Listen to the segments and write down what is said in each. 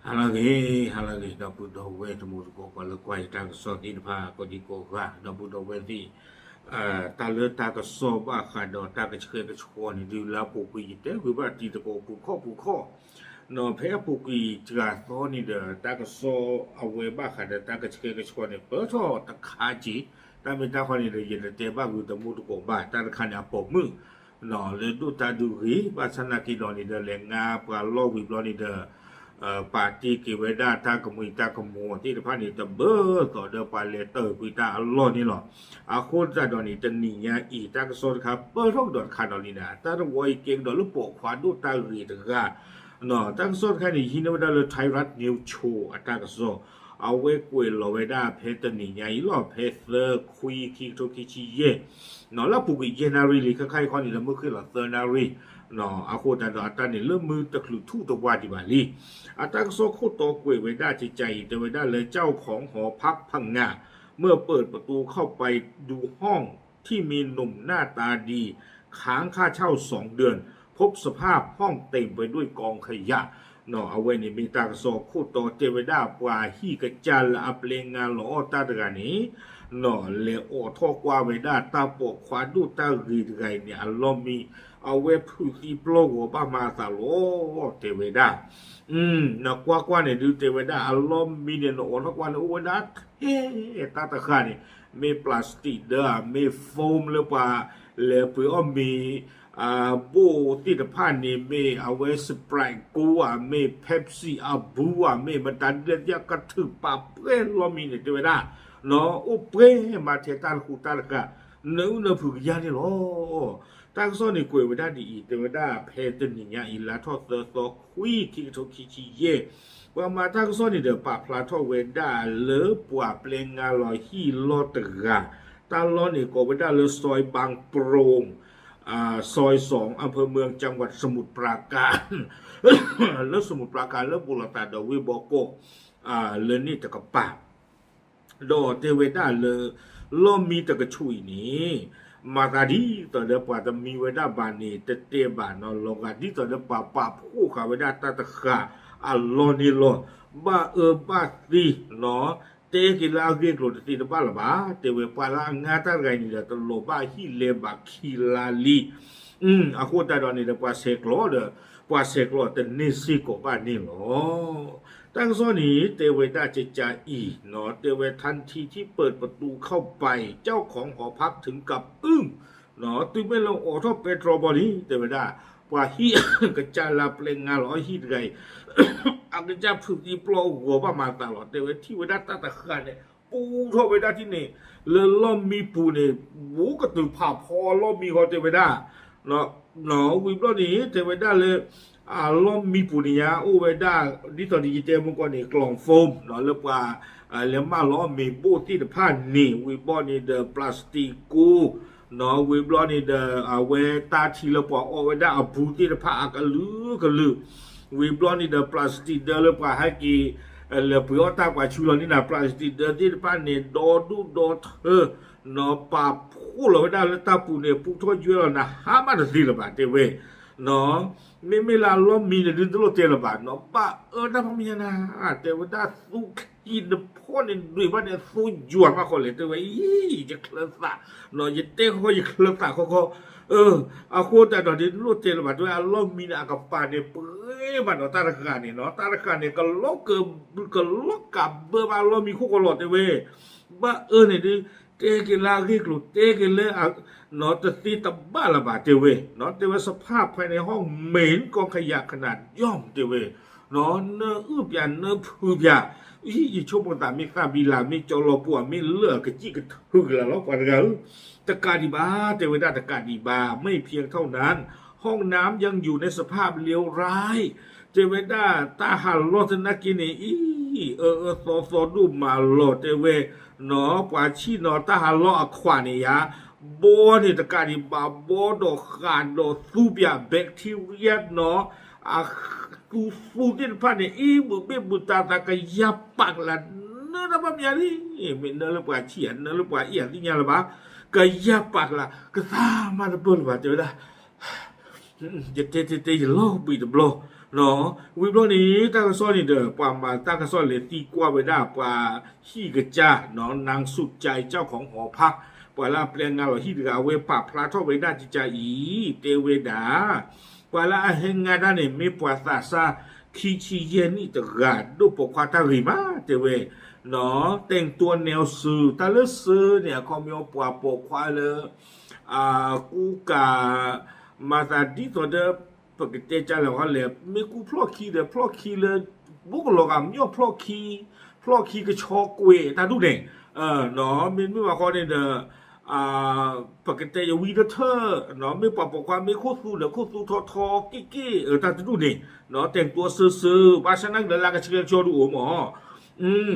halagi da budo we to mu ko ko le kwai ta so ti pha ko di ko ga da budo we ti ta le ta ka so ba kha do ta ka chhe ka chho ni du la pu pi te we ba ti to ko pu kho no phe pu ki ja so ni de ta ka so awe ba kha da ta ka chhe ka chho ni pe so ta kha ji ta me ta kho ni de ye te ba gu to mu to ko ba ta kha ni a po mu no le du ta du ri ba sana ki do ni de le nga pa lo wi lo ni deปาติกิเวดาตากมุยตากมัวที่พานี่ตะเบอต่อเดปาเลเตอร์กุยตาอัลลอฮ์นี่หรออาโคตรดอนี่ตะนี่ยาอีตากโซนครับเปิดท้องดอดคาดอนี่นะตาตะวอยเก่งดอลุปอขวาดูตารีตะกะเนาะตากโซนคันนี่ฮินวดาเลไทยรัฐนิวโชว์ตากโซเอาเวกวยลอเวดาเพตะนี่ยาอีลอเพเซอร์คุยคิโตคิชิเยเนาะแล้วปุกอีเจนารีลิคล้ายๆคนนี่ละมื้อคือละเซอร์นารีเนาะอาโคตรดออัตานี่เริ่มมือตะคลุทุตะวาดิบาลีอาตากโซโคโตกวยเวดาใจแต่เวดาเลยเจ้าของหอพักพังงาเมื่อเปิดประตูเข้าไปดูห้องที่มีหนุ่มหน้าตาดีค้างค่าเช่า2 เดือนพบสภาพห้องเต็มไปด้วยกองขยะเนาะเอาไว้ในมีตากโซโคโตเจเวดาปวาฮีกะจัลอัปเลงาลอตาตะกานี้เนาะเลโอทอกว่าเวดาตาปกขวาดูตารีไกเนี่ยอัลลอฮ์มีเอาเว็บผู้ที่โปรโกบามาตาโลเทเวดานะกว่าเนี่ยดูเทเวดาอัลลอฮ์มีเนี่ยโอทักวันโอเวดาเฮ้ตาตะคานี่มีพลาสติกเด้อมีโฟมหรือเปล่าแล้วเพื่อมีบูที่ตะพานนี่มีเอาไว้สไปร์กูมีเพปซี่บูมีมันตันเดียกระถือปาเพื่อนเรามีเนี่ยเทเวดาเนาะโอเป้มาเทตาคูตาลกะเนื้อผู้ยานี่หรอตากซ้อนนี่กวยเวดาดีเตเวดาเพตนิญาอิลาทอเตโตคุยคิโตคิชิเยว่ามาตากซ้อนนี่เดปาพลาทอเวดาเลปัวเปลงงาลอยฮีลอตกะตาลอนี่ก็เวดาเลซอยบางโปรงซอย2อำเภอเมืองจังหวัดสมุทรปราการแล้วสมุทรปราการแล้วบุรตาดวิบอกโกเลนี่ตะกะปาดอเทเวดาเลลอมีตะกะชุยนี่มาตาดีตอนเดปาตมีเวดาบานีเตเตบานอลงาดีตอนเดปาปาผู้ขาเวดาตาตะคาอัลลอนี่ลอบาบาตีเนาะเตกิลาเกโกรติตบาลบาเตเวปาลางาตาไกนี่ตโลบาฮิเลบาคิลาลีอะโคตาดอนี่เดปาเซโกลเดปาเซโกลเตนิซิโกบานี่ลอตั้งซ้อนนี้เตเวดาเจจาอีเนาะเตเวทันทีที่เปิดประตูเข้าไปเจ้าของหอพักถึงกับเนาะตึงไม่ลงออทอเปโตรบอลีเตเวดาว่าฮีกะจาลาเปลงงาลอฮีไกอักจะฝึกอีโปรหัวประมาณตลอดเตเวที่เวดาตาตะคาเนี่ยปูทอเวดาที่นี่เลล้อมมีปูเนี่ยโวกระตือผ่าพอล้อมมีคอเตเวดาเนาะวิบล้อนี้เตเวดาเลยล้อมมีปูนิยาโอเวดาดิตอนดิจิเตมุกนี่กล่องโฟมเนาะเรียกว่าเรียกมาล้อมมีบูที่ตะผ่านนี่วิบล้อนี่เดพลาสติกูเนาะวิบล้อนี่เดเวตาทีละปอโอเวดาบูที่ตะผ่านกะลือวิบล้อนี่เดพลาสติกเดเรียกว่าให้กีเลเปียวตากว่าชูลนี่นะพลาสติกเดที่ตะผ่านนี่ดอเนาะปาพูเราได้แล้วตาปูเนี่ยปูทอดยั่วแล้วนะหามาดีละบาทเตเวเนาะไม่ลาล้อมมีเนี่ยดึงตัวเตลบาทเนาะป้าถ้าพมีนะเตวดาสู้กินพ่อเนี่ยด้วยว่าเนี่ยสู้ยั่วมากคนเลยเตวจะเคลื่อนสะเนาะจะเตะเขาจะเคลื่อนสะเขาเอาโคตรตอนนี้รู้เตลบาทด้วยล้อมมีนะกับป้าเนี่ยเปื่อยมันเนาะตาละกาเนี่ยเนาะตาละกาเนี่ยก็ล็อกกับเบอร์มาล้อมมีคู่กันหลอดเตวบ้าเนี่ยดิเตกิลากิกลุเตกิเลเนาะจะตีตะบ้าละบาเตเวเนาะเตเวสภาพภายในห้องเหม็นกองขยะขนาดย่อมเตเวเนาะเนื้อเปียเนื้อผืบยาอีชมตามีข้าบิลามีจอลปัวมีเลือกกะจี้กะถึกละแล้วกว่ากันตะกาดีบาเตเวดาตะกาดีบาไม่เพียงเท่านั้นห้องน้ำยังอยู่ในสภาพเลวร้ายเตเวดาตาหันโลตนักกินโซดูมาโลเตเวเนาะกว่าชีเนาะตาหันโลอควานี่ยาโบนี่ตะการนี่บาโบดอกขาดดอกซูเปียแบคทีเรียเนาะฟูที่พันเนี่ยบุตาตากยับปากละเนื้อแบบนี้นี่ไม่เนื้อหรือเปล่าเฉียนเนื้อหรือเปล่าอย่างที่ยาละบ้ากยับปากละก็ตามาตะเปิลว่าเจอละจะโลบีตะโบ နော်ဝီဘလို့နေတာကစောနေတဲ့ပွာမှာတာကစောလေတီกว่าไปได้ပွาฮีกะจ้าနော်นางสุดใจเจ้าของหอพักပွาละเปลี่ยนงานว่าฮีกะเวปะพลาทอไปได้จิจาอีเตเวดาပွာละเฮงงาดาเนี่ยมีပွาซาซาคีชีเยนี่ตะกาดูปกควาตาริมาเตเวเนาะแต่งตัวแนวสื่อตาเลสื่อเนี่ยเขามีปัวปกควาเลยกูกามาซาดิตัวเดปกติจะแล้วเขาเลยมีกูพลอคีเดพลอคีเลยบุกหลอกอ่ะมีพลอคีก็ชอกเวตาดูเนี่ยเนาะมีไม่ว่าเขาเนี่ยปกติจะวีดเธอเนาะไม่ปรับปความไม่โคตรสู้เดี๋ยวโคตรสู้ทอกี้ตาดูเนี่ยเนาะแต่งตัวซื่อๆภาษานั่งเดินลากระเชือกโชว์ดูหมอ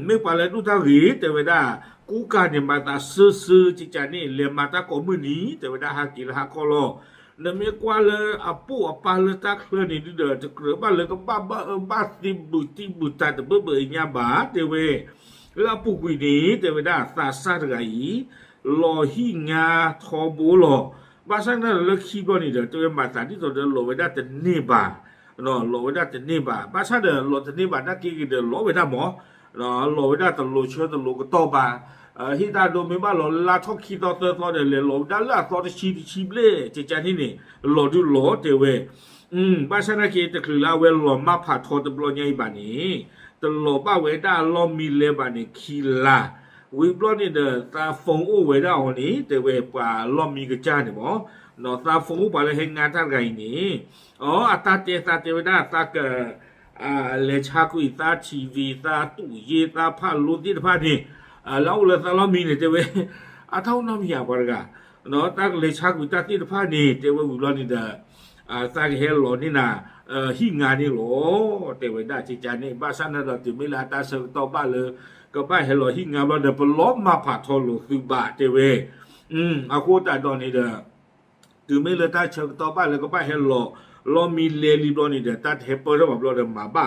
ไม่ปอะไรดูตาหรีแต่เวลากูการเนี่ยมาตาซื่อจิจานี่เรียนมาตาก็มือนี้แต่เวลาหากินหาคอโลนั่นไม่กว่าเลยปูปาเลยตาเคลื่อนนี่เดือดจะเกลือบ้านเลยก็บ้าติบุตาแต่เบื่อญาบาแต่เวแล้วปูกุยนี้แต่เวลาซาไงรอหิงาทอบูหลอบาสันนั่นเลิกขี้บ่นี่เด้อตัวมาตาที่ตัวเดินหลอไว้ได้แต่นี่บาเนาะหลอไว้ได้แต่นี่บาบาสันเดินหลอแต่นี่บานักกี้เดินหลอไว้ได้หมอเนาะหลอไว้ได้แต่หลอเชื้อแต่หลอก็ต่อบาฮิตาโดไม่บ้าหลอลาทอกขี้ต่อเตอต่อเดินเลยหลอได้ละต่อที่ชีเล่เจจานี่นี่หลอดูหลอเตเวบาสันนักกี้แต่คือลาเวหลอมาผ่าทอตะบลอใหญ่บานี้แต่หลอป้าเวได้หลอมีเลบานี่ขี้ลาวิบลอนี่เด้อตาฟงโอเวด้าวันนี้แต่เวป่าล้อมมีกระจานี่บ่เนาะตาฟงโอป่าเลยเฮ็ดงานทางไงนี่อัตตาเตเวด้าตากะเลชากุยตาทีวีตาตู้เยตาพาลุติพานี่เราเลยตาล้อมมีนี่เตเวเท่าน้ำยาปะกะเนาะตากเลชากุยตาติพานี่เตเววิบลอนี่เด้อตากเฮลอนี่น่ะหิงานนี่หรอเตเวด้าจิจานี่บ้าซันน่ะเราติเมลาตาเสตอบ้าเลยก็บ้าเฮลอหิงานเราเดปล้อมมาผ่าทอลุคือบาเตเวอาโคตาดอนนี่เด้อติเมลาตาเชตอบ้าเลยก็บ้าเฮลอลอมีเลลีบลอนี่เด้อตาเฮเปอร์แบบเราเดมาบ้า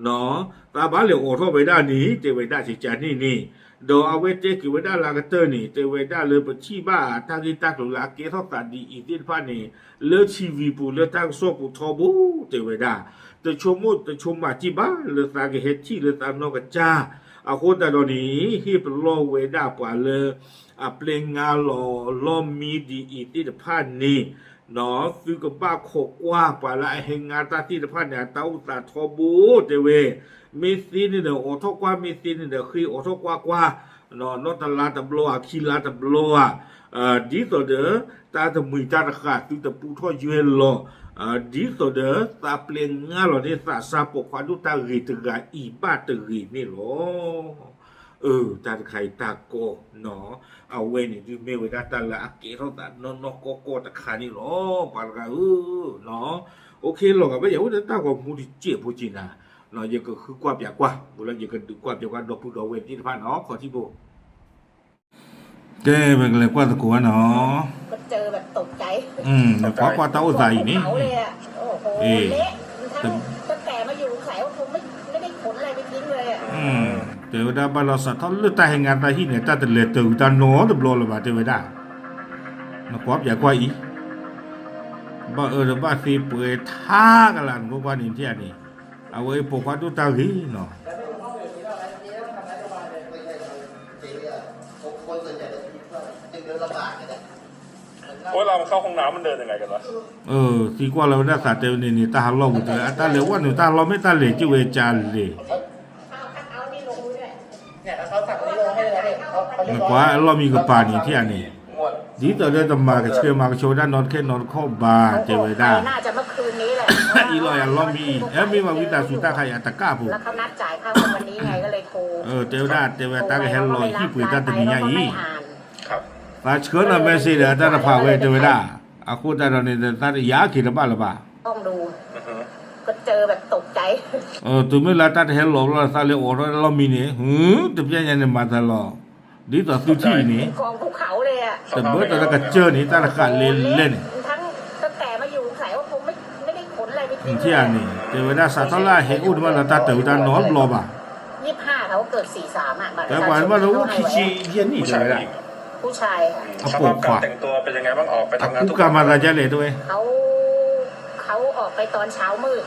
เนาะตาบ้าเลยออทอไปด้านนี้เตเวด้าจิจานี่โดเอาเวเจกิเวด้าลากเตอร์นี่เตเวด้าเลยปชีบ้าตากิตากลาเกทอตาดีอีติพานี่เลชีวีปูเลตาโซปูทอบูเตเวด้าแต่ชมมุแต่ชมมาจิบ้าเลตาเกเฮชีเลตานอกะจ้าอาโคตาดอนี้ฮิปโลเวด้าปาเลเปลงงาลอมีดีอีติพานี่เนาะฟิกบ้าโคกว่าปาละเฮงาตาติพาเนี่ยตาอุตาทอบูเตเวมีซีนี่เด้อโอทอกว่ามีซีนี่เด้อคือโอทอกว่าเนาะนอตลาตะบลัวคีลาตะบลัวดีต่อเด้อตาตะมุยตาตะขาตุตะปูทอเยลโลดีต่อเด้อตาเปลี่ยนงาหลอนี่ซาปกควาดุตารีตะกาอีบ้าตะรีนี่หรอตาไข่ตาโกเนาะเอาเวนี่ดิเมเวดาตาละอาเกเท่าตานโกตะขานี่หรอปาลกาเนาะโอเคหรอกอ่ะไม่อย่าว่าตาก็มูดิเจ็บพูจินะเนาะยังก็คือกว่าเปียกว่าบุรุษยังก็ดูกว่าเปียกว่าดอกผู้ดอกเวทีผ่านเนาะขอที่โบแกเป็นอะไรกว่าตะกัวเนาะก็เจอแบบตกใจเพราะว่าเต้าใส่นี่เขาเลยอ่ะโอ้โหเละตั้งแต่มาอยู่ขายว่าคงไม่ได้ขนอะไรไปทิ้งเลยอ่ะเดี๋ยวได้บาลสัตว์ทอดเลือดตาแห่งงานตาหินเนี่ยตาตะเลตื่นตาโน้ตบลอเลยบ่าเดี๋ยวได้นะกว่าอย่ากว่าอีบ่บ่สิเปิดท่ากันล่ะพวกว่านี่เที่ยนี่เอาไว้ปกว่าตุตาหีเนาะเวลามันเข้าห้องน้ำมันเดินยังไงกันวะสีกว่าเราได้สัตว์เดียวนี่ตาเราบุตรตาเหลวว่าหนูตาเราไม่ตาเหลวจิเวจานเลยกว่าเรามีกระปานี่ที่อันนี้ดีต่อเดินตมากับเชื่อมากับโชว์ด้านนอนแค่นอนข้อบาเจเวด้าน่าจะเมื่อคืนนี้แหละอีลอยเรามีมาวิตาสุตาใครตะก้าผู้แล้วเขานัดจ่ายค่าวันนี้ไงก็เลยโทรเจเวด้าเจเวต้ากับเฮลลอยที่ปุ๋ยตาตะมีอย่างนี้ครับมาเชิญเราเมสซี่เดอตาพาเวเจเวด้าอาคูตาเราเนี่ยตายาขีดบ้าหรือเปล่าต้องดูก็เจอแบบตกใจตัวเมื่อไรตาเฮลลอยเราตาเลโอเรามีเนี่ยตัวพี่ยังเนี่ยมาตลอดดีต่อสุที่นี่กองภูเขาเลยอ่ะแต่เมื่อตอนกับเจอนี่ตาละขาเล่นตั้งแต่มาอยู่ขายว่าคงไม่ได้ขนอะไรไปทิ้งที่อันนี้เจเวด้าสาทลาเฮอุดมาเราตาเต๋อตานอนรอบ่า25เขาเกิด43อ่ะแต่ว่าเราขี้เย็นนี่เจเวด้าผู้ชายสภาพการแต่งตัวเป็นยังไงบ้างออกไปทำงานทุกการมาราจะเลยด้วยเขาออกไปตอนเช้ามืด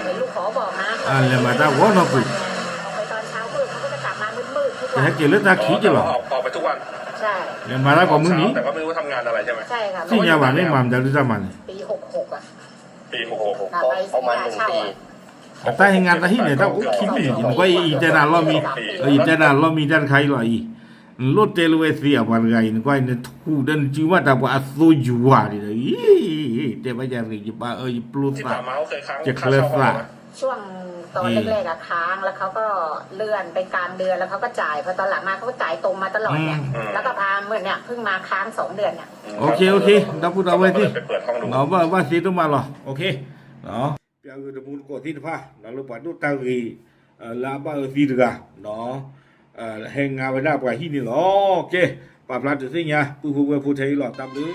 เห็นลูกขอบอกนะ แล้วมาตาหัวเนาะกู ออกไปตอนเช้ามืดเขาก็จะกลับมามืดๆทุก แต่ วัน ให้เกลือตาขี้จะหรอ ออกไปทุกวัน ใช่ แล้วมาตากับมึงนี้ แต่ก็ไม่รู้ทำงานอะไรใช่ไหม ใช่ค่ะ ที่ยาหวานไม่มามจากที่จะมัน ปี66อ่ะ ปีหกหก กลับไป ประมาณ สัญญา 1 ปี เช่าอะ แต่ให้งานตาที่เนี่ยถ้ากูคิดไม่ดีก็อีแต่น่ะเรามีอีแต่น่ะเรามีด้านใครหรออีรถเตลเวเสียวันไงนี่ก็เนี่ยทูดันจีว่าแต่ว่าสู้อยู่ว่าดิแต่ว่าจะรีบป้าปลุก ที่ ตา ผ่านมาเขาเคยค้าง จะเค ค่า ลื่อน เช่าห้อง ละ ไหม ช่วงตอนแรกๆอะค้างแล้วเขาก็เลื่อนไปกลางเดือนแล้วเขาก็จ่ายพอตอนหลังมาเขาก็จ่ายตรงมาตลอดเนี่ยแล้วก็พาเหมือนเนี่ยเพิ่งมาค้าง2 เดือนเนี่ย โอเคเราพูดเอาไว้ที่ ไปเปิดห้องดู nó va xí tôi mà lo ok đó bây giờ được muốn có thịt pha nó lúc bắt đầu tao gì là bao gì được à nó hẹn ngào với đáp cái gì nữa ok bà plan tự sinh nha phụ thấy lo tạm đứa